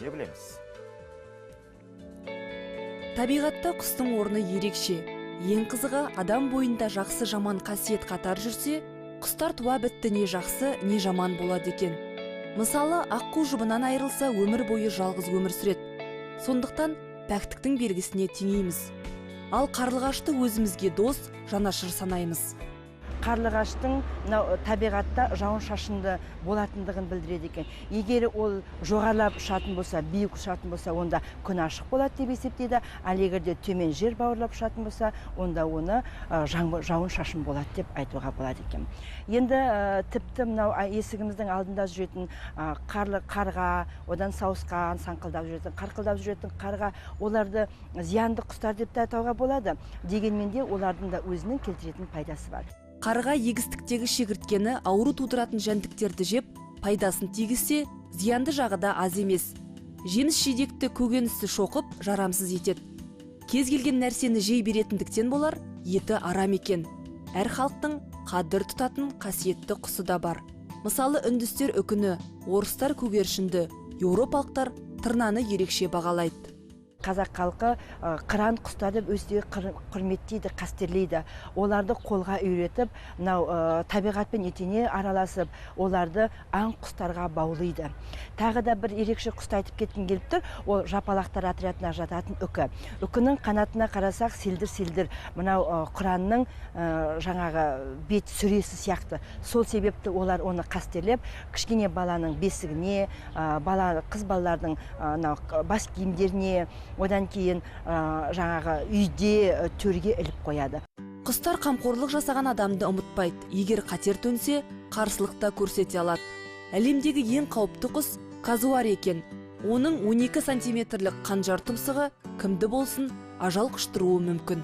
де білеміз. Табиғатта құстың орны ерекше. Ең қызығы, адам бойында жақсы жаман қасиет қатар жүрсе, құстар туа бітті не жақсы, не жаман болады екен. Мысалы, аққу жұбынан айырылса, өмір бойы жалғыз өмір сүреді. Сондықтан пәктіктің белгісіне теңейміз. Ал қарлығашты өзімізге дос, жанашыр санаймыз. Қарлығаштың табиғатта жауын шашынды болатындығын білдіреді екен. Егер ол жоғарылап ұшатын болса, биік ұшатын болса, онда күн ашық болады деп есептейді. Ал егер де төмен жер бауырлап ұшатын болса, онда оны жауын шашын болады деп айтуға болады екен. Енді тіпті мынау есігіміздің алдында жүретін қарға, одан сауысқан, саңқылдап жүретін, қарқылдап жүретін қарға, оларды зиянды құстар деп те атауға болады. Дегенмен де олардың да өзінің келтіретін пайдасы бар. Қарға егістіктегі шегірткені ауру тудыратын жәндіктерді жеп, пайдасын тигізсе, зиянды жағы да аз емес. Жеміс жидекті көкөністі шоқып, жарамсыз етеді. Кез келген нәрсені жей беретіндіктен болар, еті арам екен. Әр халықтың қадір тұтатын қасиетті құсы да бар. Мысалы, үндістер үкіні, орыстар көгершінді, еуропалықтар тырнаны ерекше бағалайды. Қазақ халқы қыран құстарды өздері құрметтейді, қастерлейді. Оларды қолға үйретіп, табиғатпен етене араласып, оларды аң құстарға баулайды. Тағы да бір ерекше құсты айтып кеткім келіп тұр, ол жапалақтар отрядына жататын үкі. Үкінің қанатына қарасақ, селдір-селдір, мынау құранның жаңағы бет сүресі сияқты. Сол себепті олар оны қастерлеп, кішкене баланың бесігіне, қыз балалардың бас киімдеріне, одан кейін жаңағы үйде төрге іліп қояды. Құстар қамқорлық жасаған адамды ұмытпайды. Егер қатер төнсе, қарсылықта көрсете алады. Әлемдегі ең қауіпті құс казуар екен. Оның 12 сантиметрлік қанжар тұмсығы кімді болсын ажал құштыруы мүмкін.